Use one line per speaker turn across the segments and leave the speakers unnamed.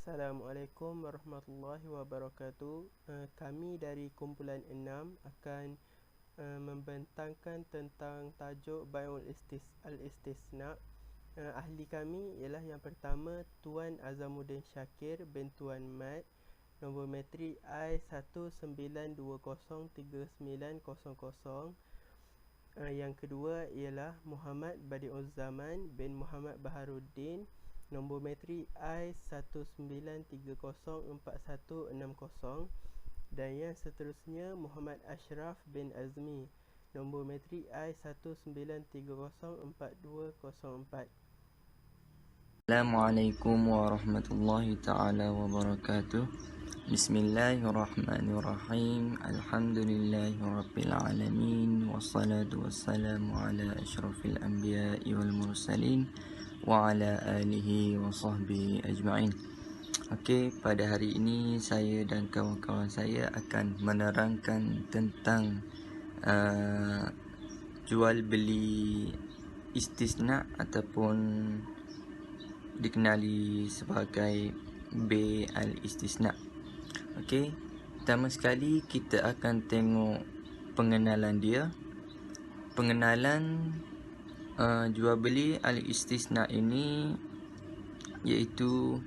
Assalamualaikum warahmatullahi wabarakatuh. Kami dari kumpulan 6 akan membentangkan tentang tajuk Bai'ul al-Istisna. Ahli kami ialah yang pertama Tuan Azamuddin Syakir bin Tuan Mat, nombor metrik I19203900. Yang kedua ialah Muhammad Badi'uzzaman bin Muhammad Baharuddin, nombor metrik I19304160. Dan yang seterusnya Muhammad Ashraf bin Azmi, nombor metrik I19304204.
Assalamualaikum warahmatullahi ta'ala wabarakatuh. Bismillahirrahmanirrahim. Alhamdulillahi rabbil alamin. Wassalatu wassalamu ala ashrafil anbiya'i wal mursalin wa ala alihi wa sahbihi ajma'in. Okey, pada hari ini saya dan kawan-kawan saya akan menerangkan tentang jual beli istisna ataupun dikenali sebagai Bai' al-Istisna. Okey, pertama sekali kita akan tengok pengenalan dia. Pengenalan jual beli al-Istisna ini iaitu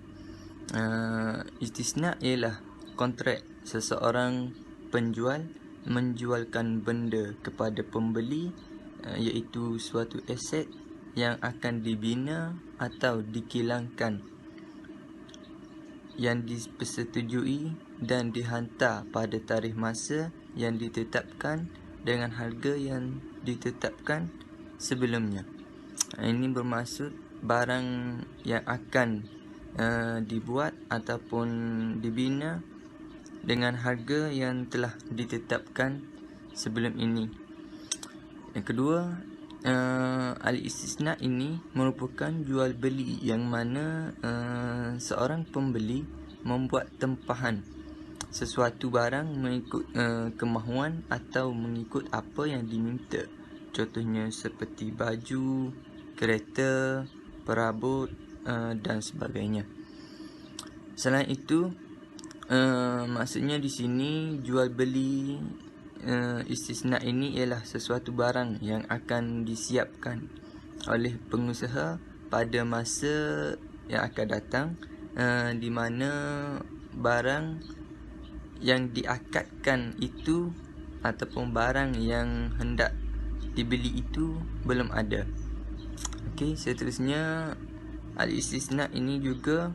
istisna ialah kontrak seseorang penjual menjualkan benda kepada pembeli, iaitu suatu aset yang akan dibina atau dikilangkan, yang dipersetujui dan dihantar pada tarikh masa yang ditetapkan dengan harga yang ditetapkan sebelumnya. Ini bermaksud barang yang akan dibuat ataupun dibina dengan harga yang telah ditetapkan sebelum ini. Yang kedua, al-istisna ini merupakan jual beli yang mana seorang pembeli membuat tempahan sesuatu barang mengikut kemahuan atau mengikut apa yang diminta. Contohnya seperti baju, kereta, perabot dan sebagainya. Selain itu, maksudnya di sini jual beli istisna ini ialah sesuatu barang yang akan disiapkan oleh pengusaha pada masa yang akan datang, di mana barang yang diakadkan itu ataupun barang yang hendak dibeli itu belum ada. Okey, seterusnya al-istisna ini juga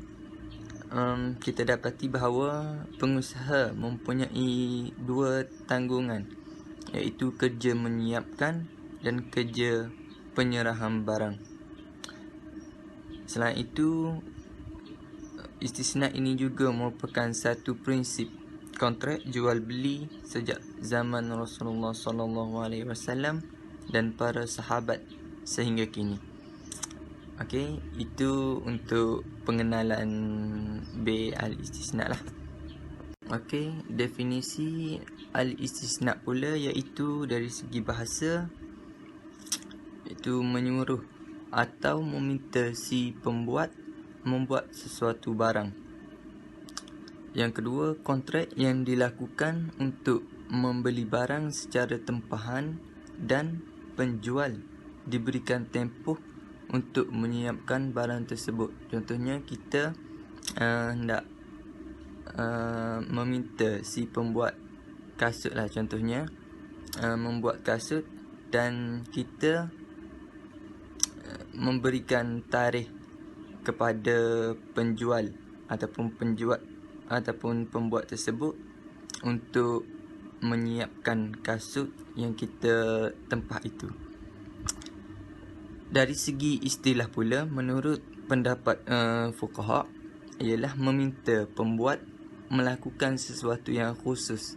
kita dapati bahawa pengusaha mempunyai dua tanggungan, iaitu kerja menyiapkan dan kerja penyerahan barang. Selain itu, istisna ini juga merupakan satu prinsip kontrak jual beli sejak zaman Rasulullah SAW dan para sahabat sehingga kini. Okey, itu untuk pengenalan Bai' al-Istisna lah. Okey, definisi al-Istisna pula iaitu dari segi bahasa, iaitu menyuruh atau meminta si pembuat membuat sesuatu barang. Yang kedua, kontrak yang dilakukan untuk membeli barang secara tempahan dan penjual diberikan tempoh untuk menyiapkan barang tersebut. Contohnya kita hendak meminta si pembuat kasut lah, contohnya membuat kasut, dan kita memberikan tarikh kepada penjual ataupun pembuat tersebut untuk menyiapkan kasut yang kita tempah itu. Dari segi istilah pula, menurut pendapat fuqaha, ialah meminta pembuat melakukan sesuatu yang khusus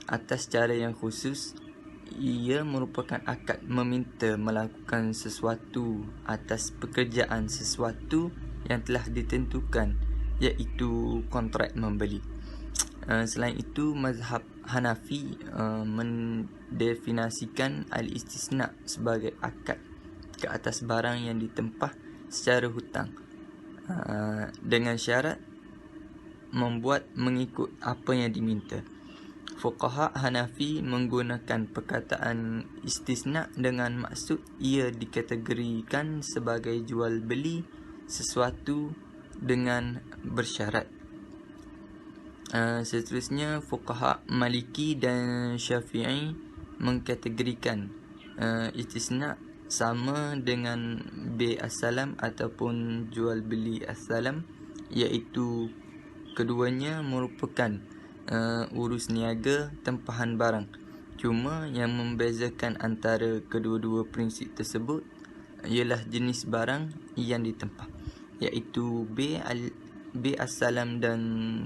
atas cara yang khusus. Ia merupakan akad meminta melakukan sesuatu atas pekerjaan sesuatu yang telah ditentukan, iaitu kontrak membeli. Selain itu, mazhab Hanafi mendefinisikan al-istisna sebagai akad ke atas barang yang ditempah secara hutang, dengan syarat membuat mengikut apa yang diminta. Fuqaha Hanafi menggunakan perkataan istisna dengan maksud ia dikategorikan sebagai jual beli sesuatu dengan bersyarat. Seterusnya, fuqaha Maliki dan Syafi'i mengkategorikan istisna sama dengan bai' as-salam ataupun jual beli as-salam, iaitu keduanya merupakan urus niaga tempahan barang. Cuma yang membezakan antara kedua-dua prinsip tersebut ialah jenis barang yang ditempah, iaitu bai' as-salam dan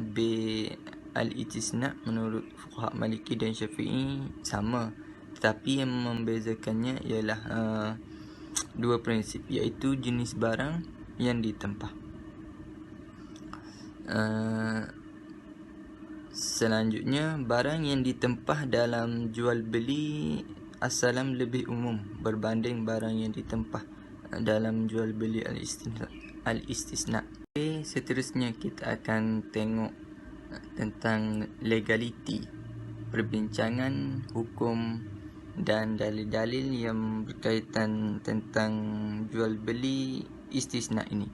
bai' al-istisna menurut fuqaha Maliki dan Syafi'i sama, tetapi yang membezakannya ialah dua prinsip, iaitu jenis barang yang ditempah. Selanjutnya, barang yang ditempah dalam jual beli as-salam lebih umum berbanding barang yang ditempah dalam jual beli al-istisna. Seterusnya kita akan tengok tentang legaliti, perbincangan hukum dan dalil-dalil yang berkaitan tentang jual beli istisna ini.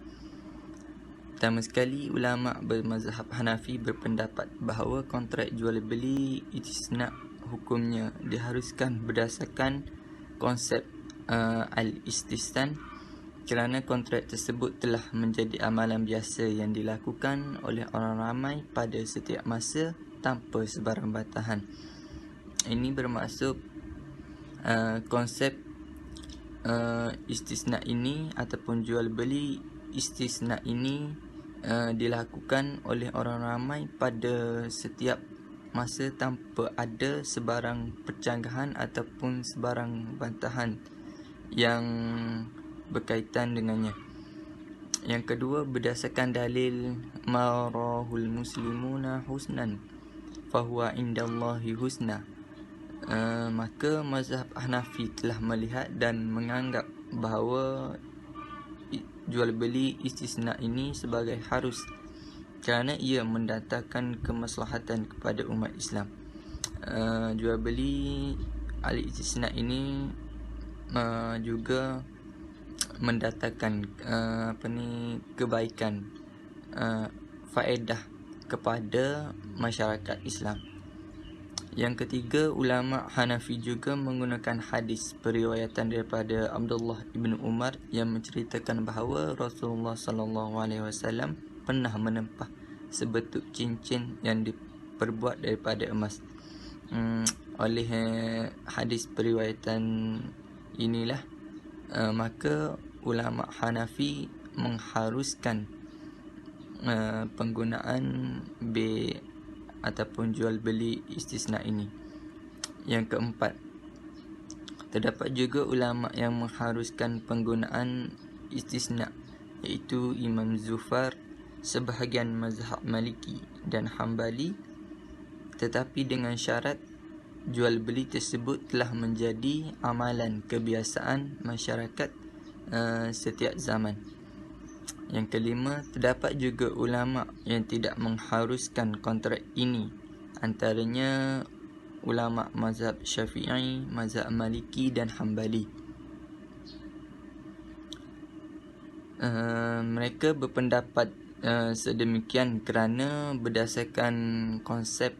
Pertama sekali, ulama bermazhab Hanafi berpendapat bahawa kontrak jual beli istisna hukumnya diharuskan berdasarkan konsep al-istisna, kerana kontrak tersebut telah menjadi amalan biasa yang dilakukan oleh orang ramai pada setiap masa tanpa sebarang bantahan. Ini bermaksud konsep istisna ini ataupun jual beli istisna ini dilakukan oleh orang ramai pada setiap masa tanpa ada sebarang percanggahan ataupun sebarang bantahan yang berkaitan dengannya. Yang kedua, berdasarkan dalil marahul muslimuna husnan fahuwa indallahi husna, maka mazhab Hanafi telah melihat dan menganggap bahawa jual beli istisna ini sebagai harus kerana ia mendatangkan kemaslahatan kepada umat Islam. Jual beli al-istisna ini juga mendatangkan kebaikan, faedah kepada masyarakat Islam. Yang ketiga, ulama Hanafi juga menggunakan hadis periwayatan daripada Abdullah ibn Umar yang menceritakan bahawa Rasulullah SAW pernah menempah sebetuk cincin yang diperbuat daripada emas. Oleh hadis periwayatan inilah, maka ulama Hanafi mengharuskan penggunaan bai' ataupun jual beli istisna ini. Yang keempat, terdapat juga ulama yang mengharuskan penggunaan istisna, iaitu Imam Zufar, sebahagian mazhab Maliki dan Hambali, tetapi dengan syarat jual beli tersebut telah menjadi amalan kebiasaan masyarakat setiap zaman. Yang kelima, terdapat juga ulama yang tidak mengharuskan kontrak ini, antaranya ulama mazhab Syafi'i, mazhab Maliki dan Hambali. Mereka berpendapat sedemikian kerana berdasarkan konsep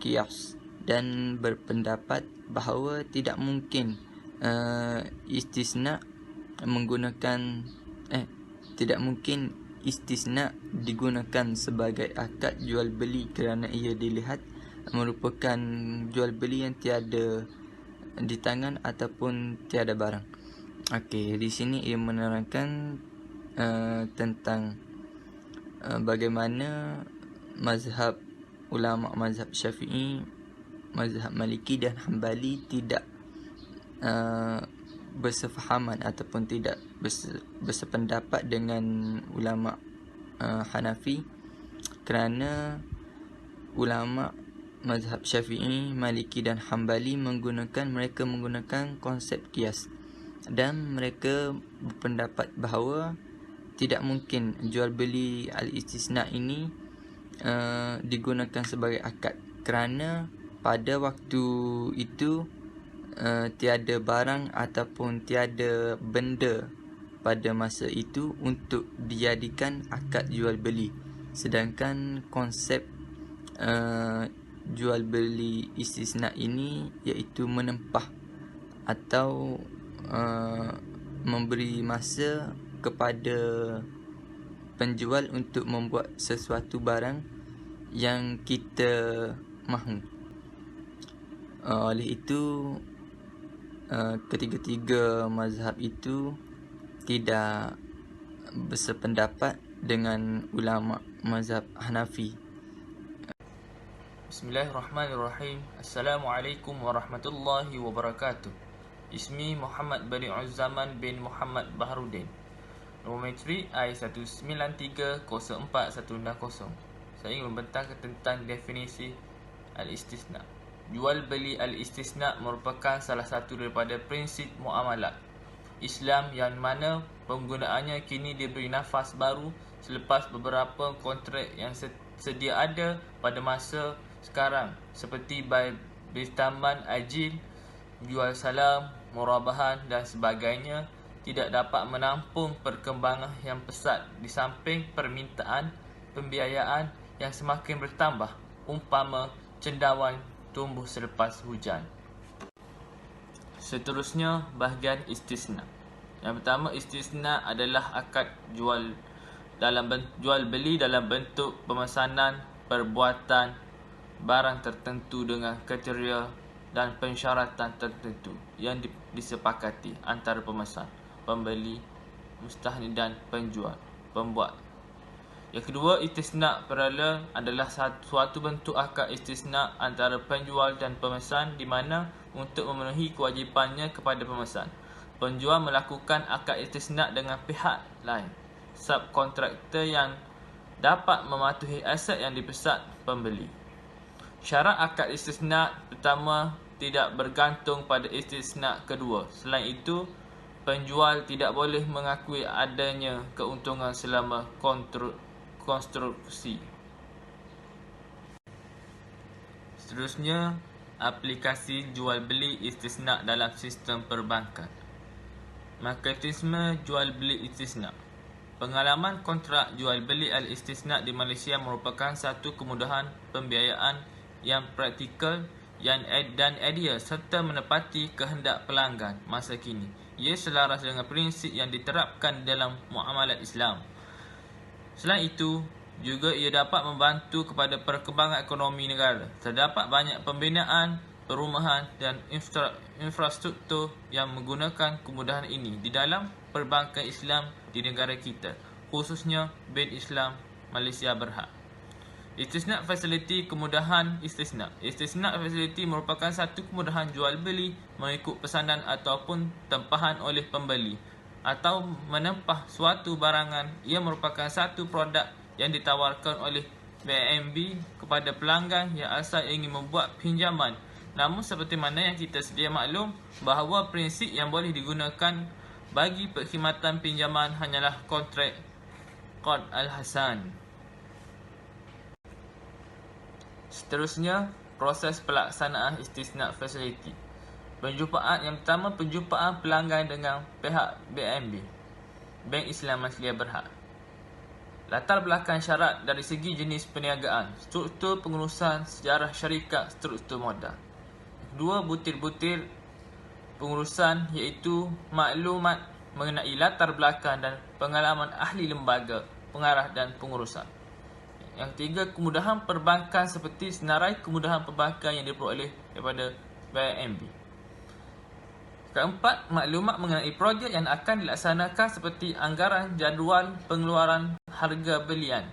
qiyas dan berpendapat bahawa tidak mungkin istisna digunakan sebagai akad jual beli kerana ia dilihat merupakan jual beli yang tiada di tangan ataupun tiada barang. Okey, di sini ia menerangkan tentang bagaimana mazhab ulama mazhab Syafi'i, mazhab Maliki dan Hambali tidak bersefahaman ataupun tidak bersependapat dengan ulama Hanafi, kerana ulama mazhab Syafi'i, Maliki dan Hambali mereka menggunakan konsep qiyas, dan mereka berpendapat bahawa tidak mungkin jual beli al-istisna ini digunakan sebagai akad kerana pada waktu itu tiada barang ataupun tiada benda pada masa itu untuk dijadikan akad jual beli. Sedangkan konsep jual beli istisna ini iaitu menempah atau memberi masa kepada penjual untuk membuat sesuatu barang yang kita mahu. Oleh itu ketiga-tiga mazhab itu tidak bersependapat dengan ulama mazhab Hanafi.
Bismillahirrahmanirrahim. Assalamualaikum warahmatullahi wabarakatuh. Ismi Muhammad Badi Uzzaman bin Muhammad Baharuddin. Nometri I1930410. Saya ingin membentangkan tentang definisi al-istisna. Jual beli al-istisna merupakan salah satu daripada prinsip muamalat Islam yang mana penggunaannya kini diberi nafas baru selepas beberapa kontrak yang sedia ada pada masa sekarang seperti buy bertaman ajil, jual salam, murabahan dan sebagainya tidak dapat menampung perkembangan yang pesat di samping permintaan pembiayaan yang semakin bertambah umpama cendawan tumbuh selepas hujan. Seterusnya, bahagian istisna. Yang pertama, istisna adalah akad jual beli dalam bentuk pemesanan perbuatan barang tertentu dengan kriteria dan pensyaratan tertentu yang disepakati antara pemesan, pembeli, mustahni dan pembuat. Yang kedua, istisna paralel adalah suatu bentuk akad istisna antara penjual dan pemesan di mana untuk memenuhi kewajipannya kepada pemesan, penjual melakukan akad istisna dengan pihak lain, subkontraktor yang dapat mematuhi aset yang dipesan pembeli. Syarat akad istisna pertama tidak bergantung pada istisna kedua. Selain itu, penjual tidak boleh mengakui adanya keuntungan selama konstruksi. Seterusnya, aplikasi jual beli istisna dalam sistem perbankan. Mekanisme jual beli istisna. Pengalaman kontrak jual beli al-istisna di Malaysia merupakan satu kemudahan pembiayaan yang praktikal dan ideal serta menepati kehendak pelanggan masa kini. Ia selaras dengan prinsip yang diterapkan dalam muamalat Islam. Selain itu, juga ia dapat membantu kepada perkembangan ekonomi negara. Terdapat banyak pembinaan, perumahan dan infrastruktur yang menggunakan kemudahan ini di dalam perbankan Islam di negara kita, khususnya Bank Islam Malaysia Berhad. Istisna fasiliti kemudahan istisna. Istisna fasiliti merupakan satu kemudahan jual beli mengikut pesanan ataupun tempahan oleh pembeli atau menempah suatu barangan. Ia merupakan satu produk yang ditawarkan oleh BNB kepada pelanggan yang asal ingin membuat pinjaman. Namun seperti mana yang kita sedia maklum bahawa prinsip yang boleh digunakan bagi perkhidmatan pinjaman hanyalah kontrak Qard Al-Hasan. Seterusnya, proses pelaksanaan istisna facility. Yang pertama, penjumpaan pelanggan dengan pihak BNB, Bank Islam Malaysia Berhad. Latar belakang syarat dari segi jenis perniagaan, struktur pengurusan, sejarah syarikat, struktur modal. Dua, butir-butir pengurusan iaitu maklumat mengenai latar belakang dan pengalaman ahli lembaga, pengarah dan pengurusan. Yang tiga, kemudahan perbankan seperti senarai kemudahan perbankan yang diperoleh daripada BNB. Keempat, maklumat mengenai projek yang akan dilaksanakan seperti anggaran, jadual, pengeluaran, harga belian.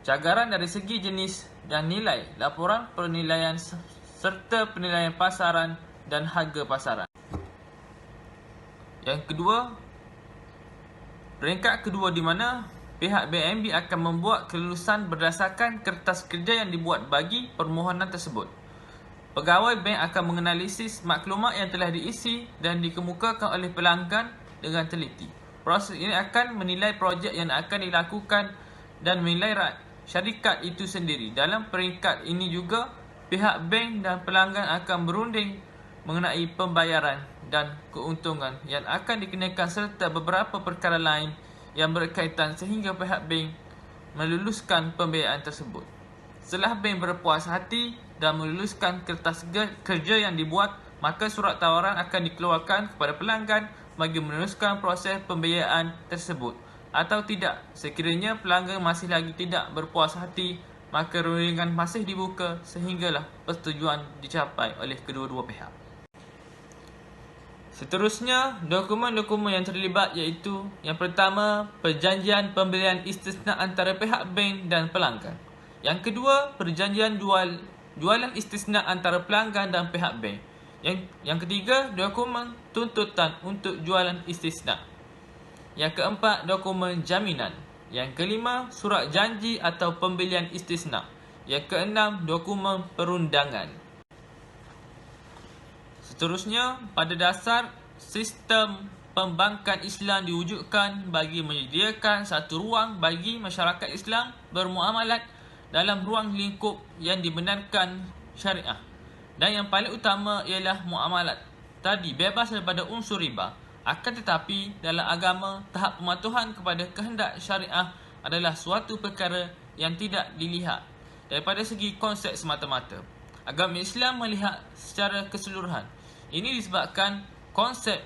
Cagaran dari segi jenis dan nilai, laporan penilaian serta penilaian pasaran dan harga pasaran. Yang kedua, peringkat kedua di mana pihak BNB akan membuat kelulusan berdasarkan kertas kerja yang dibuat bagi permohonan tersebut. Pegawai bank akan menganalisis maklumat yang telah diisi dan dikemukakan oleh pelanggan dengan teliti. Proses ini akan menilai projek yang akan dilakukan dan menilai syarikat itu sendiri. Dalam peringkat ini juga, pihak bank dan pelanggan akan berunding mengenai pembayaran dan keuntungan yang akan dikenakan serta beberapa perkara lain yang berkaitan sehingga pihak bank meluluskan pembiayaan tersebut. Setelah bank berpuas hati dan meluluskan kertas kerja yang dibuat, maka surat tawaran akan dikeluarkan kepada pelanggan bagi meneruskan proses pembiayaan tersebut. Atau tidak, sekiranya pelanggan masih lagi tidak berpuas hati, maka rundingan masih dibuka sehinggalah persetujuan dicapai oleh kedua-dua pihak. Seterusnya, dokumen-dokumen yang terlibat iaitu yang pertama, perjanjian pembelian istisna antara pihak bank dan pelanggan. Yang kedua, perjanjian jualan istisna antara pelanggan dan pihak bank. Yang ketiga, dokumen tuntutan untuk jualan istisna. Yang keempat, dokumen jaminan. Yang kelima, surat janji atau pembelian istisna. Yang keenam, dokumen perundangan. Seterusnya, pada dasar sistem pembankan Islam diwujudkan bagi menyediakan satu ruang bagi masyarakat Islam bermuamalat dalam ruang lingkup yang dibenarkan syariah. Dan yang paling utama ialah muamalat tadi bebas daripada unsur riba. Akan tetapi, dalam agama, tahap pematuhan kepada kehendak syariah adalah suatu perkara yang tidak dilihat daripada segi konsep semata-mata. Agama Islam melihat secara keseluruhan. Ini disebabkan konsep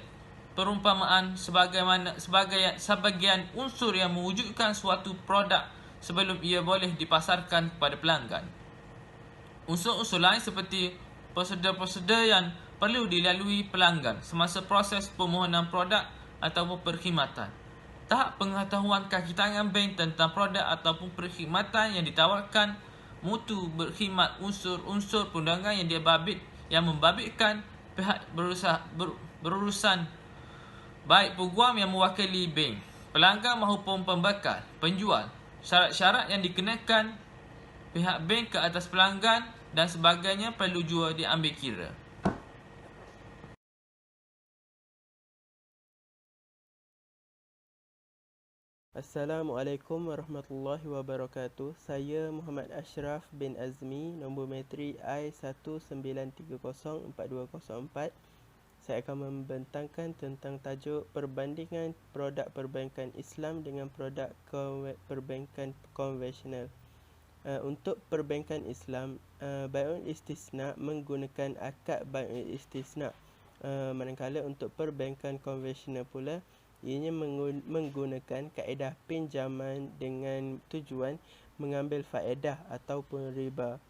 perumpamaan sebagian unsur yang mewujudkan suatu produk sebelum ia boleh dipasarkan kepada pelanggan. Unsur-unsur lain seperti prosedur-prosedur yang perlu dilalui pelanggan semasa proses permohonan produk ataupun perkhidmatan. Tahap pengetahuan kaki tangan bank tentang produk ataupun perkhidmatan yang ditawarkan, mutu berkhidmat, unsur-unsur perundangan yang membabitkan pihak berurusan, baik peguam yang mewakili bank, pelanggan maupun pembekal, penjual, syarat-syarat yang dikenakan pihak bank ke atas pelanggan dan sebagainya perlu juga diambil kira.
Assalamualaikum warahmatullahi wabarakatuh. Saya Muhammad Ashraf bin Azmi, nombor metrik I193042004. Saya akan membentangkan tentang tajuk perbandingan produk perbankan Islam dengan produk perbankan konvensional. Untuk perbankan Islam, bai'ul istisna menggunakan akad bai'ul istisna. Manakala untuk perbankan konvensional pula, ianya menggunakan kaedah pinjaman dengan tujuan mengambil faedah ataupun riba.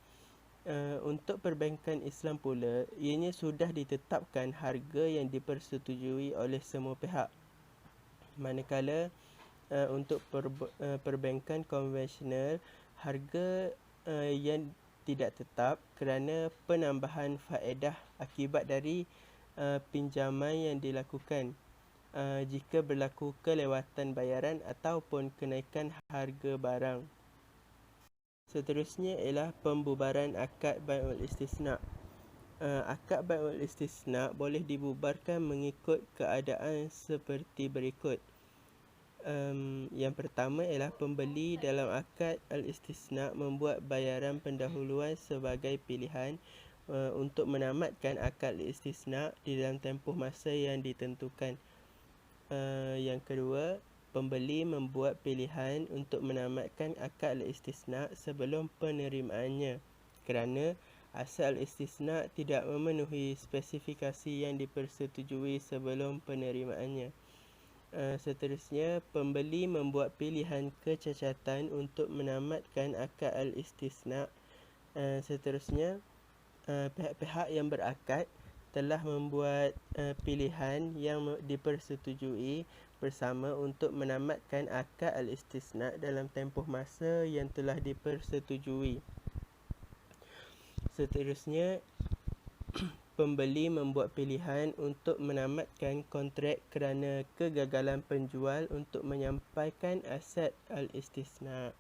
Untuk perbankan Islam pula, ianya sudah ditetapkan harga yang dipersetujui oleh semua pihak. Manakala untuk perbankan konvensional, harga yang tidak tetap kerana penambahan faedah akibat dari pinjaman yang dilakukan. Jika berlaku kelewatan bayaran ataupun kenaikan harga barang. Seterusnya ialah pembubaran akad bai'ul istisna. Akad bai'ul istisna boleh dibubarkan mengikut keadaan seperti berikut. Yang pertama ialah pembeli dalam akad al-istisna membuat bayaran pendahuluan sebagai pilihan untuk menamatkan akad al-istisna di dalam tempoh masa yang ditentukan. Yang kedua, pembeli membuat pilihan untuk menamatkan akad al-istisna sebelum penerimaannya kerana asal istisna tidak memenuhi spesifikasi yang dipersetujui sebelum penerimaannya. Seterusnya, pembeli membuat pilihan kecacatan untuk menamatkan akad al-istisna. Seterusnya, pihak-pihak yang berakad telah membuat pilihan yang dipersetujui bersama untuk menamatkan akad al-istisna dalam tempoh masa yang telah dipersetujui. Seterusnya, pembeli membuat pilihan untuk menamatkan kontrak kerana kegagalan penjual untuk menyampaikan aset al-istisna.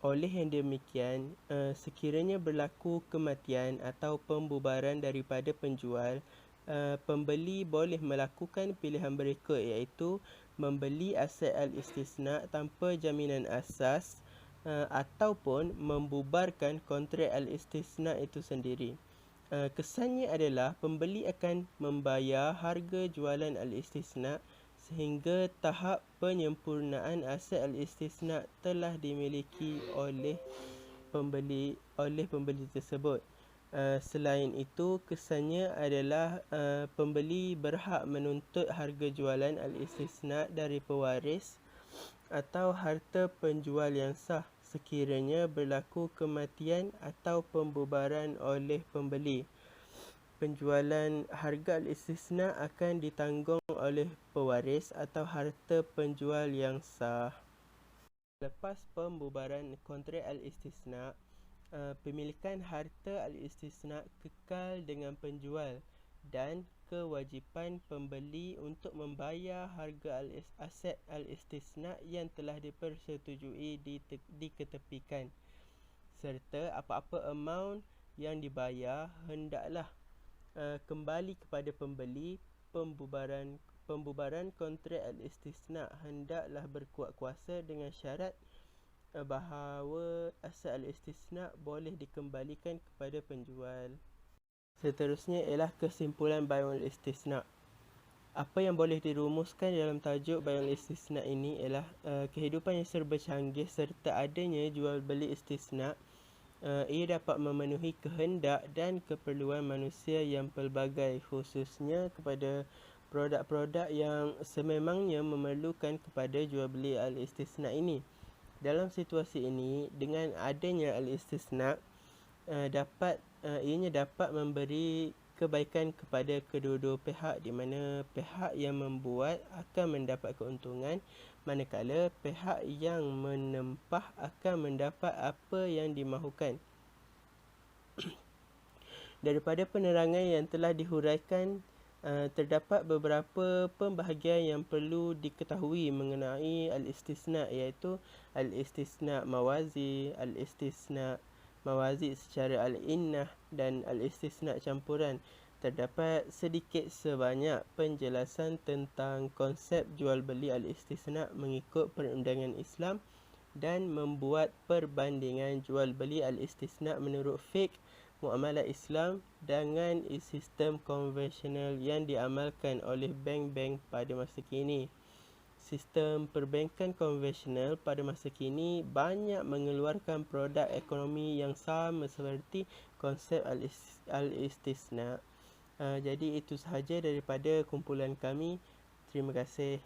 Oleh yang demikian, sekiranya berlaku kematian atau pembubaran daripada penjual, pembeli boleh melakukan pilihan berikut iaitu membeli aset al-istisna tanpa jaminan asas, ataupun membubarkan kontrak al-istisna itu sendiri. Kesannya adalah pembeli akan membayar harga jualan al-istisna sehingga tahap penyempurnaan aset al-istisna telah dimiliki oleh pembeli tersebut. Selain itu, kesannya adalah pembeli berhak menuntut harga jualan al-istisna dari pewaris atau harta penjual yang sah sekiranya berlaku kematian atau pembubaran oleh pembeli. Penjualan harga al-istisna akan ditanggung oleh pewaris atau harta penjual yang sah. Lepas pembubaran kontrak al-istisna, pemilikan harta al-istisna kekal dengan penjual dan kewajipan pembeli untuk membayar harga aset al-istisna yang telah dipersetujui diketepikan, serta apa-apa amount yang dibayar hendaklah kembali kepada pembeli. Pembubaran kontrak al-istisna hendaklah berkuat kuasa dengan syarat bahawa aset al-istisna boleh dikembalikan kepada penjual. Seterusnya ialah kesimpulan Bay'ul Istisna. Apa yang boleh dirumuskan dalam tajuk Bay'ul Istisna ini ialah kehidupan yang serba canggih serta adanya jual beli istisna. Ia dapat memenuhi kehendak dan keperluan manusia yang pelbagai, khususnya kepada produk-produk yang sememangnya memerlukan kepada jual beli al-istisna ini. Dalam situasi ini, dengan adanya al-istisna, ianya dapat memberi kebaikan kepada kedua-dua pihak, di mana pihak yang membuat akan mendapat keuntungan, manakala pihak yang menempah akan mendapat apa yang dimahukan. Daripada penerangan yang telah dihuraikan, terdapat beberapa pembahagian yang perlu diketahui mengenai al-istisna, iaitu al-istisna mawazi, al-istisna mawazi secara al-innah dan al-istisna campuran. Terdapat sedikit sebanyak penjelasan tentang konsep jual beli al-istisna mengikut perundangan Islam dan membuat perbandingan jual beli al-istisna menurut fiqh muamalah Islam dengan sistem konvensional yang diamalkan oleh bank-bank pada masa kini. Sistem perbankan konvensional pada masa kini banyak mengeluarkan produk ekonomi yang sama seperti konsep al-istisna. Jadi itu sahaja daripada kumpulan kami. Terima kasih.